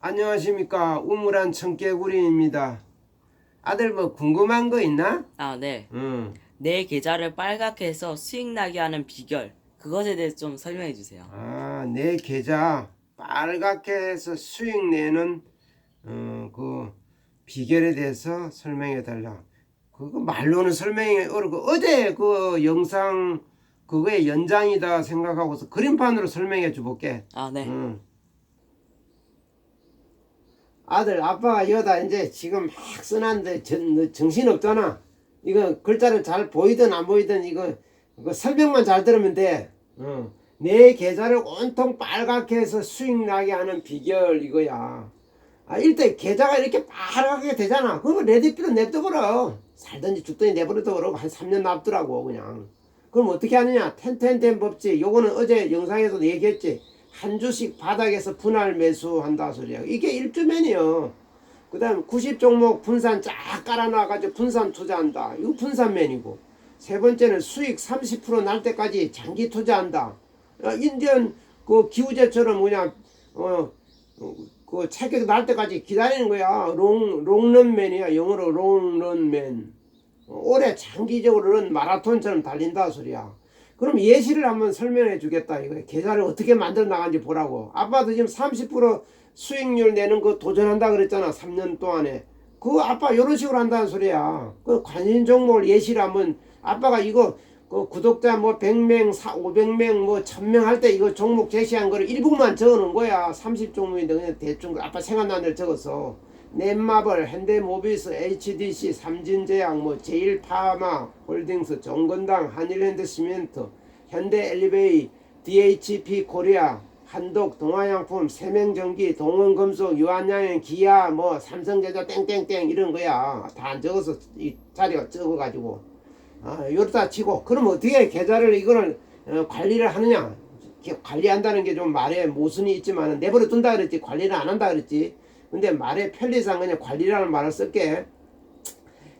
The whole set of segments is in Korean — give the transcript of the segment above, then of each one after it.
안녕하십니까. 우물안 청개구리입니다. 아들 뭐 궁금한 거 있나? 아, 네. 응. 내 계좌를 빨갛게 해서 수익 나게 하는 비결. 그것에 대해서 좀 설명해 주세요. 내 계좌 빨갛게 해서 수익 내는 그 비결에 대해서 설명해 달라. 그거 말로는 설명이 어렵고 어제 그 영상 그거의 연장이다 생각하고서 그림판으로 설명해 줘볼게. 아, 네. 응. 아들 아빠가 여다 이제 지금 막 써놨는데 정신 없잖아. 이거 글자를 잘 보이든 안 보이든 이거 설명만 잘 들으면 돼. 내 계좌를 온통 빨갛게 해서 수익 나게 하는 비결 이거야. 일단 계좌가 이렇게 빨갛게 되잖아. 그러면 레디피로 냅둬버려. 살든지 죽든지 내버려둬버려. 한 3년 납더라고 그냥. 그럼 어떻게 하느냐. 텐텐텐 법칙. 요거는 어제 영상에서도 얘기했지. 한 주씩 바닥에서 분할 매수한다 소리야. 이게 1주맨이요. 그 다음 90종목 분산 쫙 깔아놔가지고 분산 투자한다. 이거 분산맨이고. 세 번째는 수익 30% 날 때까지 장기 투자한다. 인디언 그 기우제처럼 그냥 그 체격 날 때까지 기다리는 거야. 롱런맨이야. 영어로 롱런맨. 오래 장기적으로는 마라톤처럼 달린다 소리야. 그럼 예시를 한번 설명해 주겠다 이거야. 계좌를 어떻게 만들어 나간지 보라고. 아빠도 지금 30% 수익률 내는 거 도전한다 그랬잖아. 3년 동안에. 그 아빠 이런 식으로 한다는 소리야. 그 관심 종목을 예시를 한번 아빠가 이거 그 구독자 뭐 100명, 500명, 뭐 1000명 할 때 이거 종목 제시한 거를 1분만 적어 놓은 거야. 30종목인데 그냥 대충 아빠 생각나는 대로 적었어. 넷마블, 현대모비스, HDC, 삼진제약, 뭐 제일파마 홀딩스, 정건당, 한일핸드시멘트, 현대엘리베이, DHP 코리아, 한독, 동아양품, 세명전기, 동원금속, 유한양행, 기아, 뭐 삼성전자 땡땡땡 이런 거야. 다 안 적어서 이 자리가 적어가지고 요렇다 치고. 그럼 어떻게 계좌를 이거를 관리를 하느냐. 관리한다는 게 좀 말에 모순이 있지만 내버려 둔다 그랬지 관리를 안 한다 그랬지. 근데 말의 편리상 그냥 관리라는 말을 쓸게.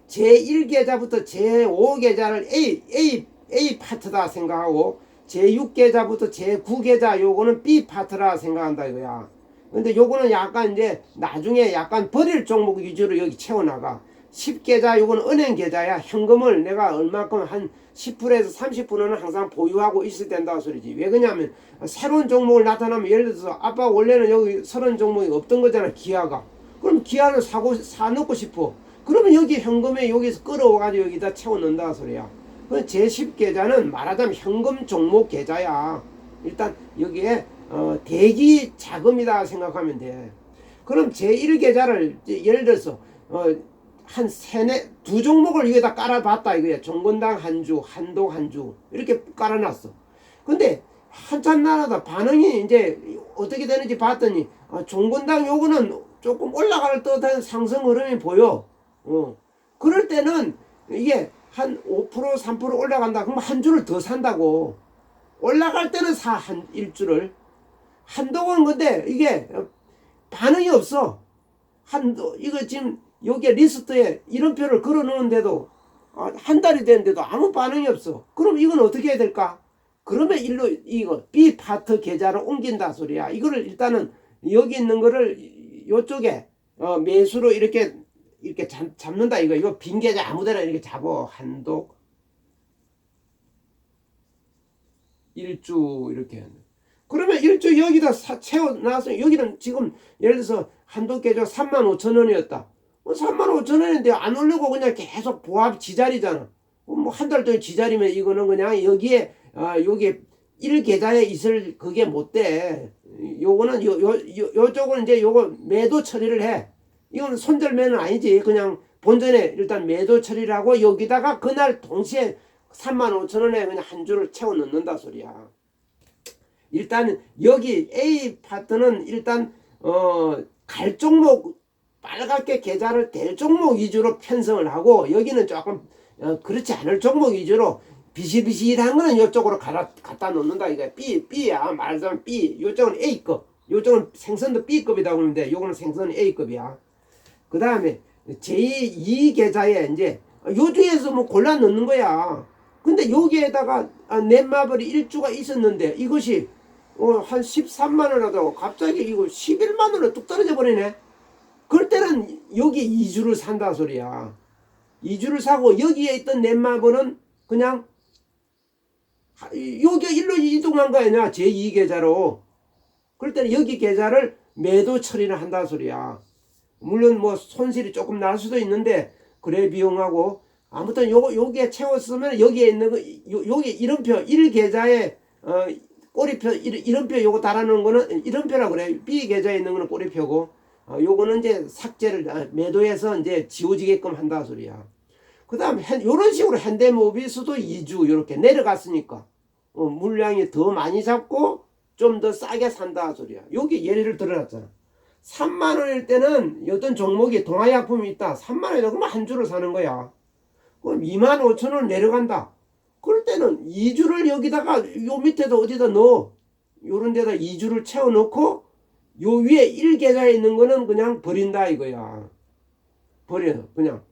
제1계좌부터 제5계좌를 A 파트다 생각하고 제6계좌부터 제9계좌 요거는 B 파트라 생각한다 이거야. 근데 요거는 약간 이제 나중에 약간 버릴 종목 위주로 여기 채워나가. 10계좌 요거는 은행 계좌야. 현금을 내가 얼마큼 한 10%에서 30%는 항상 보유하고 있어야 된다 소리지. 왜 그러냐면 새로운 종목을 나타나면 예를 들어서 아빠 원래는 여기 서른 종목이 없던 거잖아. 기아가. 그럼 기아를 사놓고 싶어. 그러면 여기 현금에 여기서 끌어와가지고 여기다 채워 넣는다 소리야. 제10계좌는 말하자면 현금 종목 계좌야. 일단 여기에 대기 자금이다 생각하면 돼. 그럼 제1계좌를 예를 들어서 한 두 종목을 위에다 깔아봤다 이거야. 정건당 한 주, 한독 한 주 이렇게 깔아놨어. 근데 한참 나라다 반응이 이제 어떻게 되는지 봤더니 정건당 요거는 조금 올라갈 듯한 상승 흐름이 보여. 그럴 때는 이게 한 5% 3% 올라간다. 그럼 한 주를 더 산다고. 올라갈 때는 한 일주를. 한동안 근데 이게 반응이 없어. 이거 지금 여기에 리스트에 이름표를 걸어 놓은데도 한 달이 됐는데도 아무 반응이 없어. 그럼 이건 어떻게 해야 될까? 그러면 일로 이거 B 파트 계좌로 옮긴다 소리야. 이거를 일단은 여기 있는 거를 요쪽에 매수로 이렇게 잡는다 이거. 이거 빈 계좌 아무데나 이렇게 잡어. 한독 일주 이렇게. 그러면 일주 여기다 채워놔서 여기는 지금 예를 들어서 한독 계좌 35,000원이었다. 35,000원인데 안 오르고 그냥 계속 보합 지자리잖아. 뭐 한 달 동안 지자리면 이거는 그냥 여기에 여기 1계좌에 있을 그게 못 돼. 요거는 요쪽은 이제 요거 매도 처리를 해. 이건 손절매는 아니지. 그냥 본전에 일단 매도 처리를 하고 여기다가 그날 동시에 35,000원에 그냥 한 주를 채워 넣는다 소리야. 일단 여기 A 파트는 일단 갈 종목 빨갛게 계좌를 될 종목 위주로 편성을 하고 여기는 조금 그렇지 않을 종목 위주로 비실비실한 거는 이쪽으로 갖다 놓는다 이거야. B야. 말하자면 B. 이쪽은 A급. 이쪽은 생선도 B급이다 그러는데 요거는 생선은 A급이야. 그 다음에 제2 계좌에 이제 요 중에서 뭐 골라 넣는 거야. 근데 여기에다가 넷마블이 1주가 있었는데 이것이 한 13만 원 하다가 갑자기 이거 11만 원으로 뚝 떨어져 버리네. 그럴 때는 여기 2주를 산다 소리야. 2주를 사고 여기에 있던 넷마블은 그냥 여기 일로 이동한 거 아니냐, 제2계좌로. 그럴 때는 여기 계좌를 매도 처리를 한다 소리야. 물론 뭐 손실이 조금 날 수도 있는데 거래 비용하고 아무튼 요게 채웠으면 여기에 있는 거 여기 이름표 1계좌에 꼬리표 이름표 요거 달아놓은 거는 이름표라고 그래. B 계좌에 있는 거는 꼬리표고 요거는 이제 삭제를 매도해서 이제 지워지게끔 한다 소리야. 그다음 요런 식으로 현대모비스도 2주 요렇게 내려갔으니까 물량이 더 많이 잡고 좀 더 싸게 산다 소리야. 여기 예를 들어놨잖아. 3만 원일 때는 어떤 종목이 동아약품이 있다. 3만 원이다. 그러면 한 주를 사는 거야. 그럼 2만 5천 원 내려간다. 그럴 때는 2주를 여기다가 요 밑에도 어디다 넣어. 요런 데다 2주를 채워 넣고 요 위에 1계좌에 있는 거는 그냥 버린다 이거야. 버려. 그냥.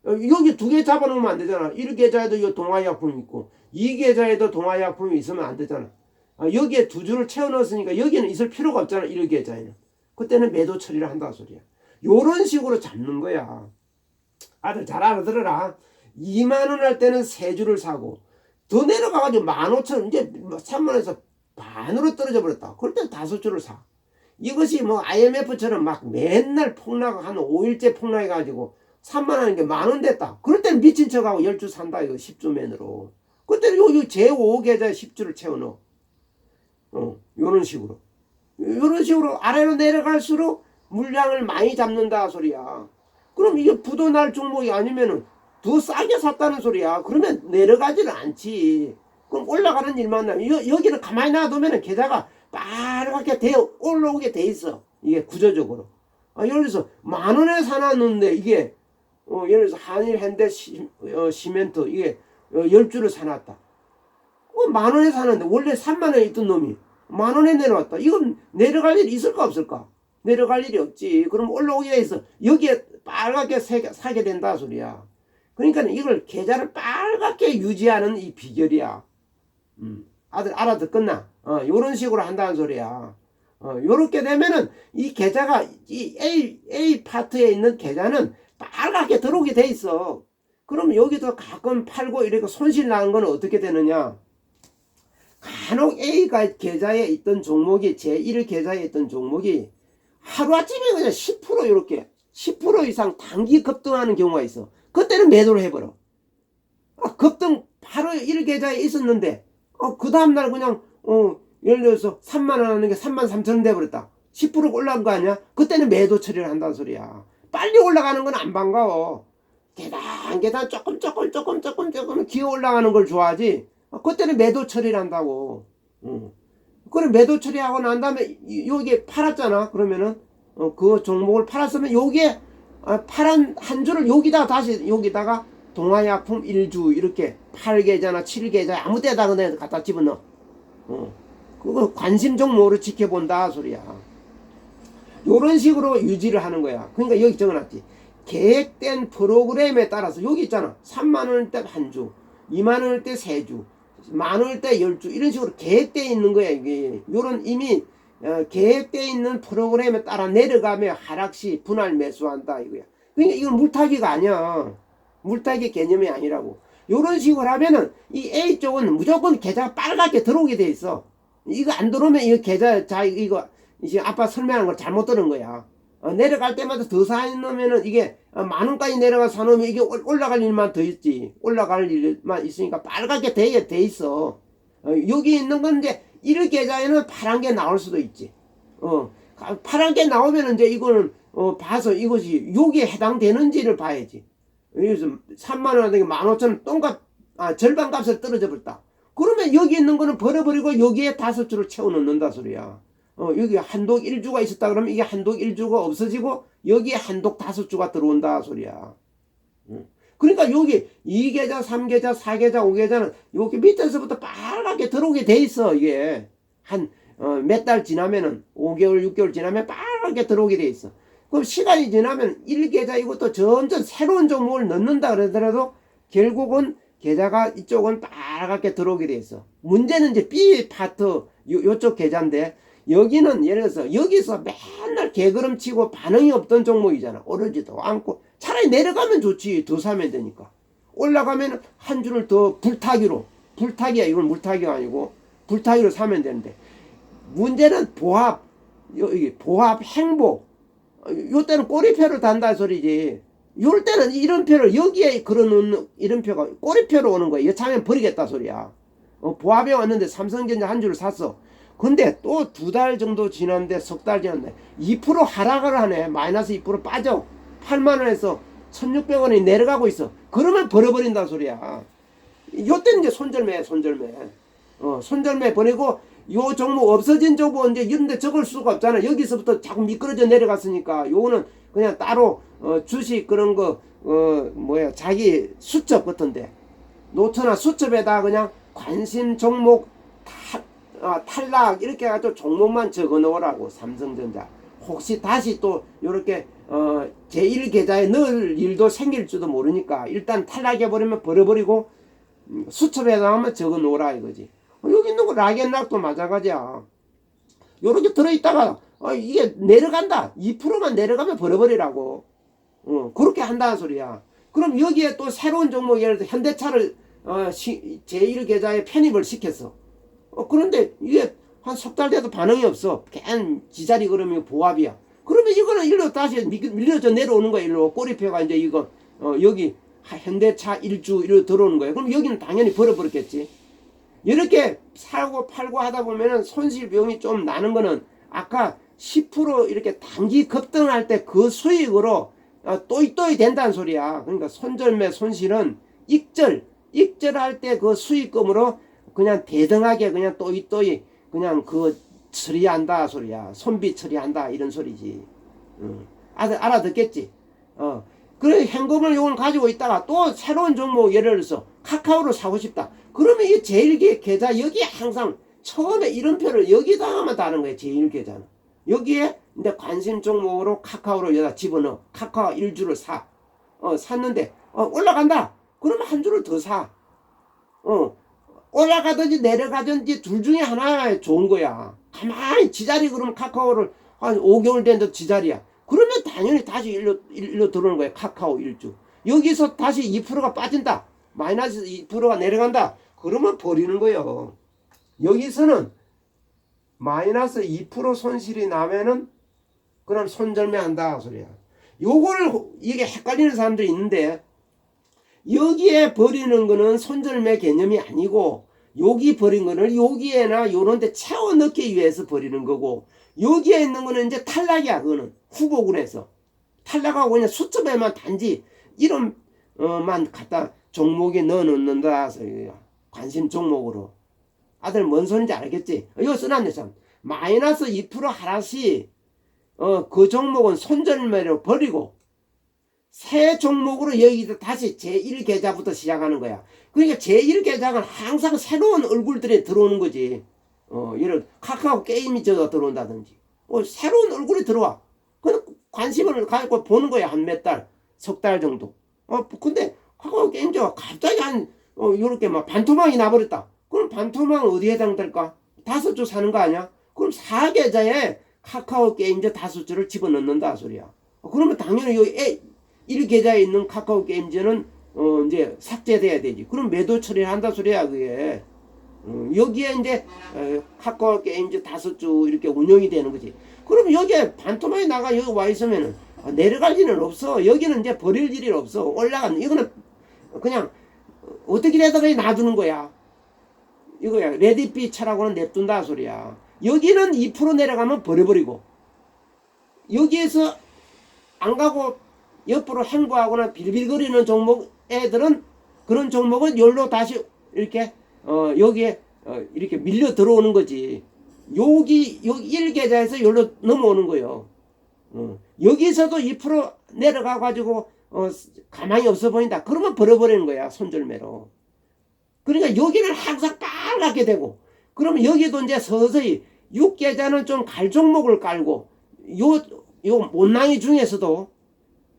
여기 두 개 잡아놓으면 안 되잖아. 1계좌에도 요 동아약품이 있고 2계좌에도 동아약품이 있으면 안 되잖아. 여기에 두 줄을 채워 넣었으니까 여기는 있을 필요가 없잖아. 1계좌에는. 그때는 매도 처리를 한다 소리야. 요런 식으로 잡는 거야. 아들 잘 알아들어라. 2만 원 할 때는 세 줄을 사고 더 내려가가지고 15,000원 이제 3만 원에서 반으로 떨어져 버렸다. 그럴 때는 5줄을 사. 이것이 뭐 IMF처럼 막 맨날 폭락 한 5일째 폭락해가지고 3만 원인 게 만 원 됐다. 그럴 때는 미친 척하고 10주 산다 이거 10주 맨으로. 그때는 요 제5계좌에 10주를 채워 넣어. 요런 식으로. 요런 식으로 아래로 내려갈수록 물량을 많이 잡는다 소리야. 그럼 이게 부도날 종목이 아니면은 더 싸게 샀다는 소리야. 그러면 내려가지는 않지. 그럼 올라가는 일만 나면 여기는 가만히 놔두면은 계좌가 빨갛게 올라오게 돼 있어. 이게 구조적으로. 예를 들어서 만 원에 사놨는데 이게 예를 들어서 한일 현대 시멘트 이게 10주를 사놨다. 만 원에 사는데 원래 3만 원에 있던 놈이 만 원에 내려왔다. 이건 내려갈 일이 있을까 없을까? 내려갈 일이 없지. 그럼 올라오게 돼 있어. 여기에 빨갛게 사게 된다 소리야. 그러니까 이걸 계좌를 빨갛게 유지하는 이 비결이야. 아들 알아듣겠나? 요런 식으로 한다는 소리야. 요렇게 되면은 이 계좌가 이 A 파트에 있는 계좌는 빨갛게 들어오게 돼 있어. 그럼 여기도 가끔 팔고 이렇게 손실 나는 건 어떻게 되느냐? 간혹 A가 계좌에 있던 종목이 제1 계좌에 있던 종목이 하루아침에 그냥 10% 이렇게 10% 이상 단기 급등하는 경우가 있어. 그때는 매도를 해버려. 급등 바로 1계좌에 있었는데 그 다음날 그냥 예를 들어서 3만 원 하는 게 3만 3천 원 돼버렸다. 10% 올라간 거 아니야? 그때는 매도 처리를 한다는 소리야. 빨리 올라가는 건 안 반가워. 계단 조금 기어 올라가는 걸 좋아하지. 그때는 매도 처리를 한다고. 그래 매도 처리하고 난 다음에 여기 팔았잖아. 그러면은 그 종목을 팔았으면 여기에 파란 한 줄을 여기다가 동아약품 1주 이렇게 8계좌나 7계좌 아무 데다 그냥 갖다 집어넣어. 그거 관심 종목으로 지켜본다 소리야. 요런 식으로 유지를 하는 거야. 그러니까 여기 적어놨지. 계획된 프로그램에 따라서 여기 있잖아. 3만 원일 때 한 주, 2만 원일 때 3주, 만 원일 때 10주 이런 식으로 계획되어 있는 거야. 이게 요런 이미 계획되어 있는 프로그램에 따라 내려가며 하락시 분할 매수한다 이거야. 그러니까 이건 물타기가 아니야. 물타기 개념이 아니라고. 요런 식으로 하면은 이 A 쪽은 무조건 계좌가 빨갛게 들어오게 돼 있어. 이거 안 들어오면 이거 계좌 이거 이제 아빠 설명한 걸 잘못 들은 거야. 내려갈 때마다 더 사놓으면은 이게 만 원까지 내려가 사놓으면 이게 올라갈 일만 더 있지. 올라갈 일만 있으니까 빨갛게 돼 있어. 여기 있는 건 이제 1계좌에는 파란 게 나올 수도 있지. 파란 게 나오면 이제 이거는 봐서 이것이 여기에 해당되는지를 봐야지. 여기서 3만 원 하는 게 15,000원 똥값 절반 값을 떨어져 버렸다. 그러면 여기 있는 거는 버려버리고 여기에 5주를 채워 넣는다 소리야. 여기 한독 1주가 있었다 그러면 이게 한독 1주가 없어지고 여기에 한독 5주가 들어온다 소리야. 그러니까 여기 2계좌, 3계좌, 4계좌, 5계좌는 여기 밑에서부터 빨갛게 들어오게 돼 있어. 이게 한 몇 달 지나면은 5개월, 6개월 지나면 빨갛게 들어오게 돼 있어. 그럼 시간이 지나면 1계좌 이것도 점점 새로운 종목을 넣는다 그러더라도 결국은 계좌가 이쪽은 빨갛게 들어오게 돼 있어. 문제는 이제 B 파트 요쪽 계좌인데 여기는 예를 들어서 여기서 맨날 개걸음치고 반응이 없던 종목이잖아. 오르지도 않고 차라리 내려가면 좋지. 더 사면 되니까. 올라가면 한 줄을 더 불타기야. 이건 물타기가 아니고 불타기로 사면 되는데 문제는 보합 행보 요 때는 꼬리표를 단다 소리지. 요럴 때는 이름표를 여기에 걸어놓는 이름표가 꼬리표로 오는 거야. 여차하면 버리겠다 소리야. 보합에 왔는데 삼성전자 한 줄을 샀어. 근데 또 2달 정도 지났는데 석 달 지났는데 2% 하락을 하네. 마이너스 2% 빠져. 8만원에서 1600원이 내려가고 있어. 그러면 버려버린다 소리야. 요때는 이제 손절매. 손절매 버리고 요 종목 없어진 종목 이제 이런데 적을 수가 없잖아. 여기서부터 자꾸 미끄러져 내려갔으니까 요거는 그냥 따로 주식 그런 거 자기 수첩 같은데 노트나 수첩에다 그냥 관심 종목 탈락 이렇게 해가지고 종목만 적어 놓으라고. 삼성전자 혹시 다시 또 요렇게 제1계좌에 넣을 일도 생길지도 모르니까 일단 탈락해 버리면 버려버리고 수첩에다 한번 적어 놓으라 이거지. 여기 있는 거 락앤락도 마찬가지야. 요렇게 들어있다가 이게 내려간다 2%만 내려가면 버려버리라고. 그렇게 한다는 소리야. 그럼 여기에 또 새로운 종목 예를 들어 현대차를 제1계좌에 편입을 시켰어. 그런데 이게 한 석 달 돼도 반응이 없어. 그냥 지자리 그러면 보합이야. 그러면 이거는 일로 다시 밀려져 내려오는 거야. 일로 꼬리표가 이제 이거 여기 현대차 1주 이로 들어오는 거야. 그럼 여기는 당연히 버려버렸겠지. 이렇게 사고 팔고 하다 보면은 손실 비용이 좀 나는 거는 아까 10% 이렇게 단기 급등할 때 그 수익으로 또이 된다는 소리야. 그러니까 손절매 손실은 익절할 때 그 수익금으로 그냥 대등하게 그냥 또이 그냥 그 처리한다 소리야. 손비 처리한다 이런 소리지. 알아듣겠지? 그래 현금을 요걸 가지고 있다가 또 새로운 종목 예를 들어서 카카오를 사고 싶다. 그러면 이 제1계좌 여기에 항상 처음에 이름표를 여기다 하면 다는 거야. 제1계좌는. 여기에 이제 관심 종목으로 카카오를 여기다 집어넣어. 카카오 1주를 사. 샀는데 올라간다. 그러면 한 주를 더 사. 올라가든지 내려가든지 둘 중에 하나 좋은 거야. 가만히 지자리 그러면 카카오를 한 5개월 된데 지자리야. 그러면 당연히 다시 일로 들어오는 거야. 카카오 1주. 여기서 다시 2%가 빠진다. 마이너스 2%가 내려간다. 그러면 버리는 거예요. 여기서는 마이너스 2% 손실이 나면은 그럼 손절매 한다 소리야. 요거를 이게 헷갈리는 사람들이 있는데 여기에 버리는 거는 손절매 개념이 아니고 여기 버린 거는 여기에나 요런데 채워 넣기 위해서 버리는 거고 여기에 있는 거는 이제 탈락이야. 그거는 후보군에서 탈락하고 그냥 수첩에만 단지 이름만 갖다 종목에 넣어 놓는다. 관심 종목으로. 아들 뭔 소리인지 알겠지? 이거 써놨네 참. 마이너스 2% 하락시 그 종목은 손절매로 버리고 새 종목으로 여기서 다시 제1계좌부터 시작하는 거야. 그러니까 제1계좌는 항상 새로운 얼굴들이 들어오는 거지. 예를 카카오 게임이 들어온다든지 새로운 얼굴이 들어와. 그럼 관심을 갖고 보는 거야. 한 몇 달, 석 달 정도. 근데 카카오 게임즈가 갑자기 요렇게 막 반토막이 나버렸다. 그럼 반토막은 어디에 해당될까? 5주 사는 거 아니야? 그럼 4계좌에 카카오 게임즈 5주를 집어넣는다 소리야. 그러면 당연히 요 1계좌에 있는 카카오 게임즈는 이제 삭제돼야 되지. 그럼 매도 처리를 한다 소리야 그게. 여기에 이제 카카오 게임즈 5주 이렇게 운영이 되는 거지. 그럼 여기에 반토막이 나가 여기 와 있으면은 내려갈 일은 없어. 여기는 이제 버릴 일이 없어. 올라가는 이거는 그냥 어떻게 되다가 놔두는 거야. 이거야. 레디피 차라고는 냅둔다 소리야. 여기는 2% 내려가면 버려버리고 여기에서 안 가고 옆으로 행보하거나 빌빌거리는 종목 애들은 그런 종목은 열로 다시 이렇게 여기에 이렇게 밀려 들어오는 거지. 여기 1계좌에서 열로 넘어오는 거예요. 여기서도 2% 내려가 가지고 가만히 없어 보인다. 그러면 버려버리는 거야. 손절매로. 그러니까 여기는 항상 빨갛게 되고 그러면 여기도 이제 서서히 6계좌는 좀 갈 종목을 깔고 요 못난이 중에서도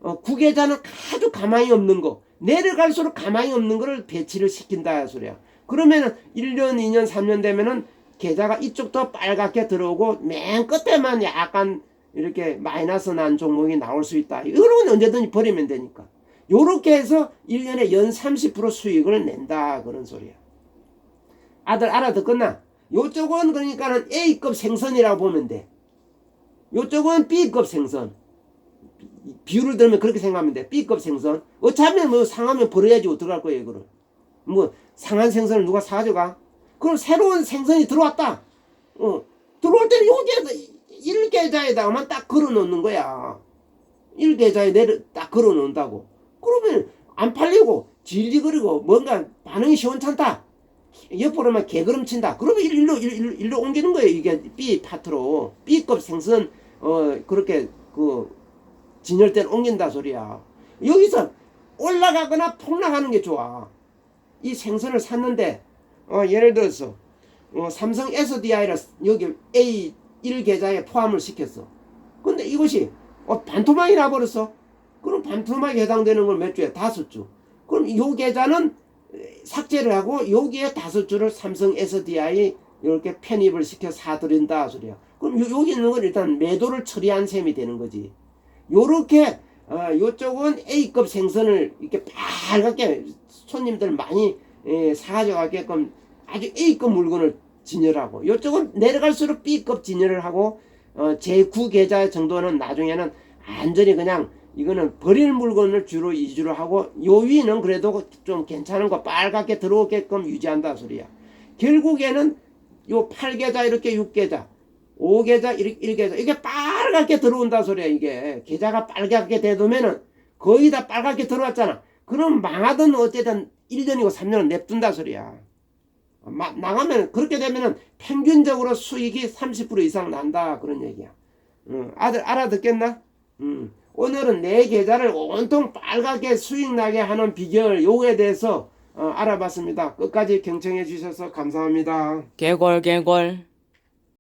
9계좌는 아주 가만히 없는 거 내려갈수록 가망이 없는 거를 배치를 시킨다 소리야. 그러면은 1년, 2년, 3년 되면은 계좌가 이쪽도 빨갛게 들어오고 맨 끝에만 약간 이렇게 마이너스 난 종목이 나올 수 있다. 이거는 언제든지 버리면 되니까. 요렇게 해서 1년에 연 30% 수익을 낸다. 그런 소리야. 아들 알아듣겠나? 요쪽은 그러니까는 A급 생선이라고 보면 돼. 요쪽은 B급 생선. 비율을 들면 그렇게 생각하면 돼. B급 생선. 어차피 뭐 상하면 버려야지 어떡할 거예요, 이거를. 뭐 상한 생선을 누가 사가져가? 그럼 새로운 생선이 들어왔다. 들어올 때는 여기에 1계좌에다가만 딱 걸어 놓는 거야. 1계좌에 딱 걸어 놓는다고. 그러면 안 팔리고 질리거리고 뭔가 반응이 시원찮다. 옆으로만 개걸음 친다. 그러면 일로 옮기는 거예요. 이게 B 파트로. B급 생선, 그렇게, 진열대를 옮긴다 소리야. 여기서 올라가거나 폭락하는 게 좋아. 이 생선을 샀는데, 예를 들어서, 삼성 SDI를 여기 A1 계좌에 포함을 시켰어. 근데 이것이, 반토막이 나버렸어. 그럼 반토막에 해당되는 걸 몇 주에? 5주. 그럼 요 계좌는 삭제를 하고 여기에 5주를 삼성 SDI 이렇게 편입을 시켜 사들인다 소리야. 그럼 여기 있는 건 일단 매도를 처리한 셈이 되는 거지. 요렇게 요쪽은 A급 생선을 이렇게 빨갛게 손님들 많이 사가져 가게끔 아주 A급 물건을 진열하고, 요쪽은 내려갈수록 B급 진열을 하고, 제9 계좌 정도는 나중에는 완전히 그냥 이거는 버릴 물건을 주로 위주로 하고, 요 위는 그래도 좀 괜찮은 거 빨갛게 들어오게끔 유지한다 소리야. 결국에는 요 8계좌 이렇게 6계좌 5계좌 1계좌 이게 빨갛게 들어온다 소리야. 이게 계좌가 빨갛게 되면은 거의 다 빨갛게 들어왔잖아. 그럼 망하든 어쨌든 1년이고 3년은 냅둔다 소리야. 나가면 그렇게 되면은 평균적으로 수익이 30% 이상 난다 그런 얘기야. 아들 알아듣겠나? 오늘은 내 계좌를 온통 빨갛게 수익 나게 하는 비결 요거에 대해서 알아봤습니다. 끝까지 경청해 주셔서 감사합니다. 개골 개골.